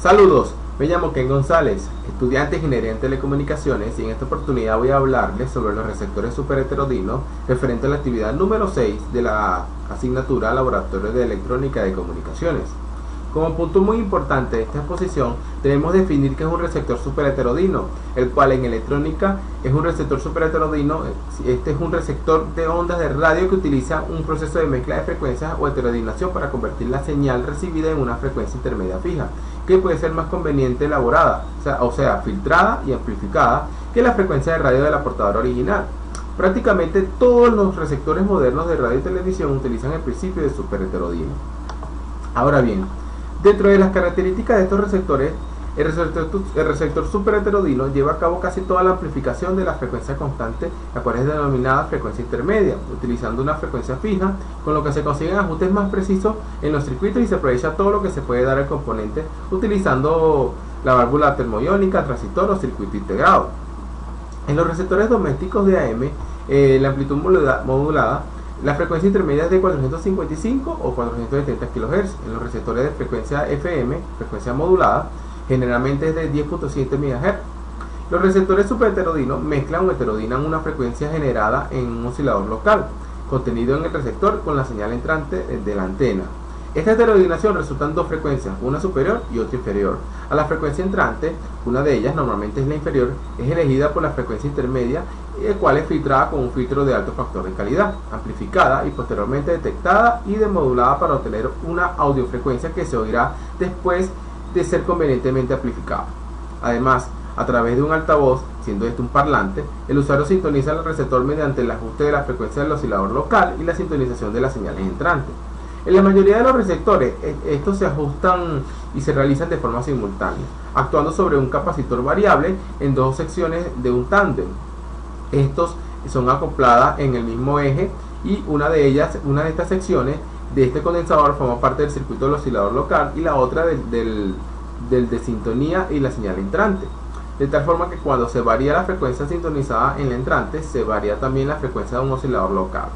Saludos, me llamo Ken González, estudiante de Ingeniería en Telecomunicaciones, y en esta oportunidad voy a hablarles sobre los receptores superheterodinos referente a la actividad número 6 de la asignatura Laboratorio de Electrónica de Comunicaciones. Como punto muy importante de esta exposición, debemos definir qué es un receptor superheterodino, el cual en electrónica es un receptor superheterodino. Este es un receptor de ondas de radio que utiliza un proceso de mezcla de frecuencias o heterodinación para convertir la señal recibida en una frecuencia intermedia fija, que puede ser más conveniente elaborada, o sea, filtrada y amplificada, que la frecuencia de radio de la portadora original. Prácticamente todos los receptores modernos de radio y televisión utilizan el principio de superheterodino. Ahora bien, dentro de las características de estos receptores, el receptor superheterodino lleva a cabo casi toda la amplificación de la frecuencia constante, la cual es denominada frecuencia intermedia, utilizando una frecuencia fija, con lo que se consiguen ajustes más precisos en los circuitos y se aprovecha todo lo que se puede dar al componente utilizando la válvula termoiónica, transistor o circuito integrado. En los receptores domésticos de AM, la amplitud modulada, la frecuencia intermedia es de 455 o 470 kHz. En los receptores de frecuencia FM, frecuencia modulada, generalmente es de 10.7 MHz. Los receptores superheterodinos mezclan o heterodinan una frecuencia generada en un oscilador local, contenido en el receptor con la señal entrante de la antena. Esta heterodinación resulta en dos frecuencias, una superior y otra inferior. A la frecuencia entrante, una de ellas, normalmente es la inferior, es elegida por la frecuencia intermedia, el cual es filtrada con un filtro de alto factor de calidad, amplificada y posteriormente detectada y demodulada para obtener una audiofrecuencia que se oirá después de ser convenientemente amplificada. Además, a través de un altavoz, siendo este un parlante, el usuario sintoniza el receptor mediante el ajuste de la frecuencia del oscilador local y la sintonización de las señales entrantes. En la mayoría de los receptores, estos se ajustan y se realizan de forma simultánea, actuando sobre un capacitor variable en dos secciones de un tándem. Estos son acopladas en el mismo eje y una de estas secciones de este condensador forma parte del circuito del oscilador local y la otra del de sintonía y la señal entrante. De tal forma que cuando se varía la frecuencia sintonizada en la entrante, se varía también la frecuencia de un oscilador local,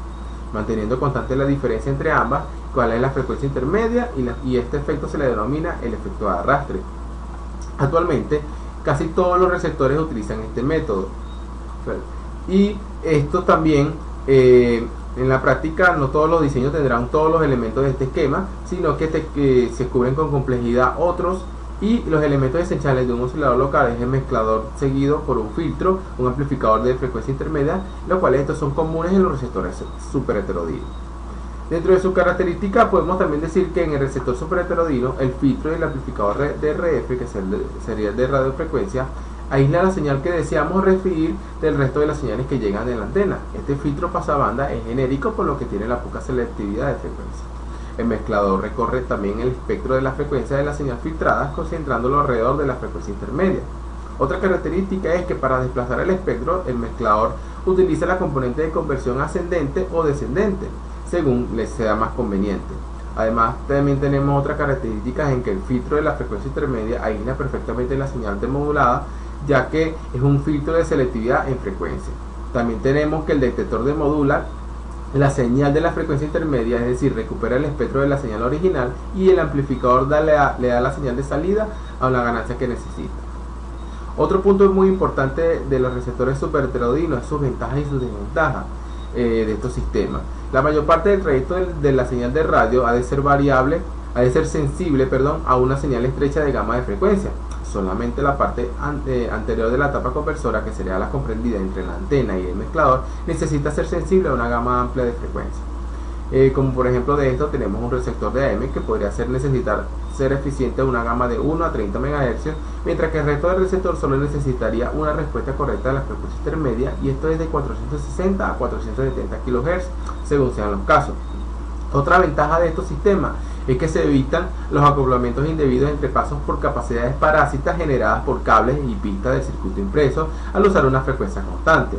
manteniendo constante la diferencia entre ambas, cuál es la frecuencia intermedia, y este efecto se le denomina el efecto de arrastre. Actualmente, casi todos los receptores utilizan este método. Y esto también, en la práctica, no todos los diseños tendrán todos los elementos de este esquema, sino que se cubren con complejidad otros. Y los elementos esenciales de un oscilador local es el mezclador seguido por un filtro, un amplificador de frecuencia intermedia, los cuales estos son comunes en los receptores superheterodinos. Dentro de sus características podemos también decir que en el receptor superheterodino el filtro y el amplificador de RF, que sería el de radiofrecuencia, aísla la señal que deseamos recibir del resto de las señales que llegan de la antena. Este filtro pasabanda es genérico, por lo que tiene la poca selectividad de frecuencia. El mezclador recorre también el espectro de la frecuencia de la señal filtrada, concentrándolo alrededor de la frecuencia intermedia. Otra característica es que para desplazar el espectro, el mezclador utiliza la componente de conversión ascendente o descendente, según les sea más conveniente. Además, también tenemos otras características en que el filtro de la frecuencia intermedia aísla perfectamente la señal demodulada, ya que es un filtro de selectividad en frecuencia. También tenemos que el detector demodula la señal de la frecuencia intermedia, es decir, recupera el espectro de la señal original, y el amplificador le da la señal de salida a la ganancia que necesita. Otro punto muy importante de los receptores superheterodinos es sus ventajas y sus desventajas de estos sistemas. La mayor parte del trayecto de la señal de radio ha de ser sensible a una señal estrecha de gama de frecuencia. Solamente la parte anterior de la tapa conversora, que sería la comprendida entre la antena y el mezclador, necesita ser sensible a una gama amplia de frecuencia. Como por ejemplo de esto tenemos un receptor de AM que podría necesitar ser eficiente a una gama de 1 a 30 MHz, mientras que el resto del receptor solo necesitaría una respuesta correcta de la frecuencia intermedia, y esto es de 460 a 470 kHz, según sean los casos. Otra ventaja de estos sistemas es que se evitan los acoplamientos indebidos entre pasos por capacidades parásitas generadas por cables y pistas del circuito impreso al usar una frecuencia constante.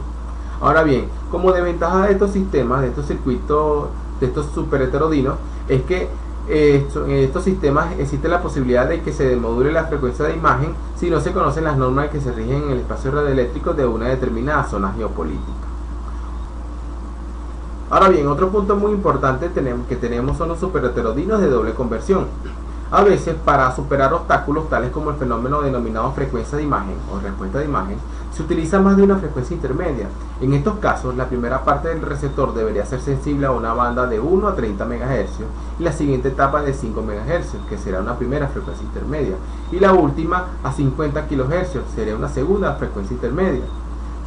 Ahora bien, como desventaja de estos sistemas, de estos circuitos, de estos superheterodinos, es que en estos sistemas existe la posibilidad de que se demodule la frecuencia de imagen si no se conocen las normas que se rigen en el espacio radioeléctrico de una determinada zona geopolítica. Ahora bien, otro punto muy importante que tenemos son los superheterodinos de doble conversión. A veces, para superar obstáculos tales como el fenómeno denominado frecuencia de imagen o respuesta de imagen, se utiliza más de una frecuencia intermedia. En estos casos, la primera parte del receptor debería ser sensible a una banda de 1 a 30 MHz y la siguiente etapa de 5 MHz, que será una primera frecuencia intermedia, y la última a 50 kHz, sería una segunda frecuencia intermedia.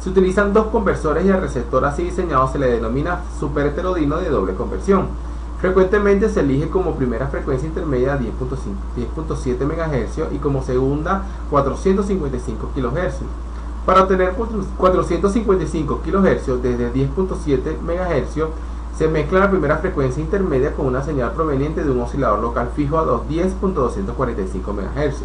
Se utilizan dos conversores y al receptor así diseñado se le denomina superheterodino de doble conversión. Frecuentemente se elige como primera frecuencia intermedia 10.7 MHz y como segunda 455 kHz. Para obtener 455 kHz desde 10.7 MHz se mezcla la primera frecuencia intermedia con una señal proveniente de un oscilador local fijo a 10.245 MHz.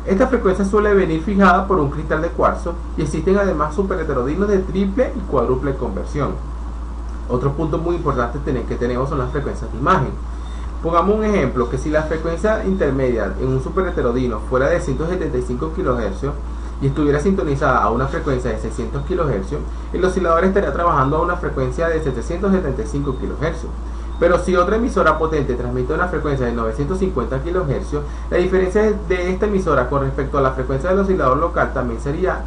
Esta frecuencia suele venir fijada por un cristal de cuarzo y existen además superheterodinos de triple y cuádruple conversión. Otro punto muy importante que tenemos son las frecuencias de imagen. Pongamos un ejemplo, que si la frecuencia intermedia en un superheterodino fuera de 175 kHz y estuviera sintonizada a una frecuencia de 600 kHz, el oscilador estaría trabajando a una frecuencia de 775 kHz. Pero si otra emisora potente transmite una frecuencia de 950 kHz, la diferencia de esta emisora con respecto a la frecuencia del oscilador local también sería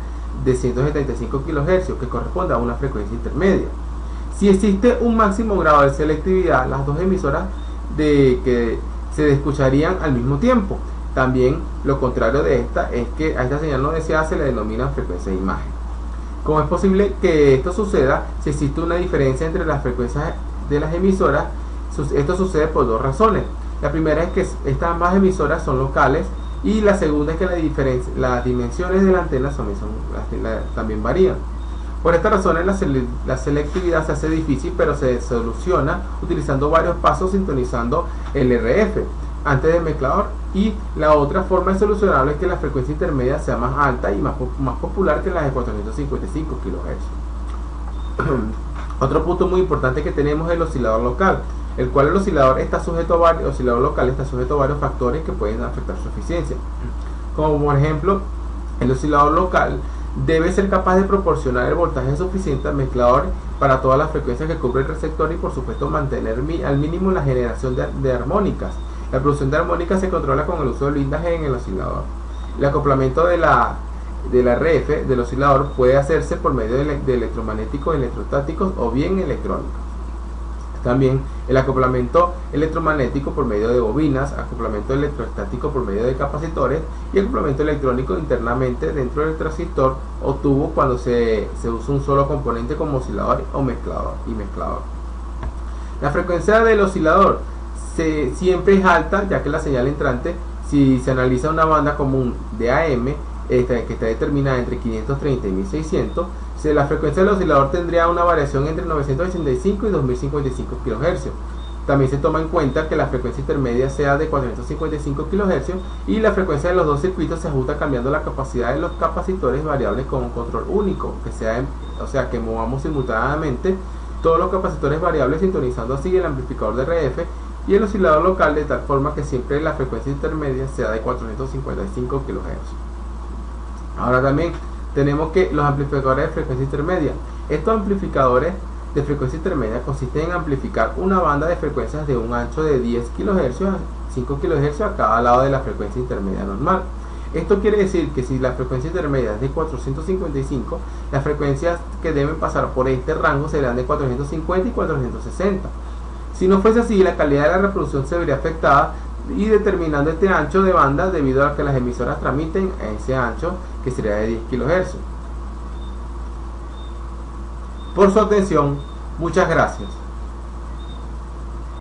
de 175 kHz, que corresponde a una frecuencia intermedia. Si existe un máximo grado de selectividad, las dos emisoras que se escucharían al mismo tiempo. También lo contrario de esta es que a esta señal no deseada se le denomina frecuencia de imagen. ¿Cómo es posible que esto suceda si existe una diferencia entre las frecuencias de las emisoras? Esto sucede por dos razones. La primera es que estas ambas emisoras son locales y la segunda es que las dimensiones de la antena también varían. Por esta razón la selectividad se hace difícil, pero se soluciona utilizando varios pasos sintonizando el RF antes del mezclador, y la otra forma de solucionarlo es que la frecuencia intermedia sea más alta y más popular que la de 455 kHz. Otro punto muy importante que tenemos es el oscilador local, el cual el oscilador local está sujeto a varios factores que pueden afectar su eficiencia. Como por ejemplo, el oscilador local debe ser capaz de proporcionar el voltaje suficiente al mezclador para todas las frecuencias que cubre el receptor y por supuesto mantener al mínimo la generación de armónicas. La producción de armónicas se controla con el uso del blindaje en el oscilador. El acoplamiento de la RF del oscilador puede hacerse por medio de electromagnéticos, electrostáticos o bien electrónicos. También el acoplamiento electromagnético por medio de bobinas, acoplamiento electrostático por medio de capacitores y acoplamiento electrónico internamente dentro del transistor o tubo cuando se usa un solo componente como oscilador o mezclador. La frecuencia del oscilador siempre es alta, ya que la señal entrante, si se analiza una banda común de AM que está determinada entre 530 y 1600, la frecuencia del oscilador tendría una variación entre 985 y 2055 kHz. También se toma en cuenta que la frecuencia intermedia sea de 455 kHz y la frecuencia de los dos circuitos se ajusta cambiando la capacidad de los capacitores variables con un control único, que movamos simultáneamente todos los capacitores variables sintonizando así el amplificador de RF y el oscilador local de tal forma que siempre la frecuencia intermedia sea de 455 kHz. Ahora también tenemos que los amplificadores de frecuencia intermedia. Estos amplificadores de frecuencia intermedia consisten en amplificar una banda de frecuencias de un ancho de 10 kHz a 5 kHz a cada lado de la frecuencia intermedia normal. Esto quiere decir que si la frecuencia intermedia es de 455, las frecuencias que deben pasar por este rango serán de 450 y 460. Si no fuese así, la calidad de la reproducción se vería afectada y determinando este ancho de banda debido a que las emisoras transmiten a ese ancho que sería de 10 kHz. Por su atención, muchas gracias.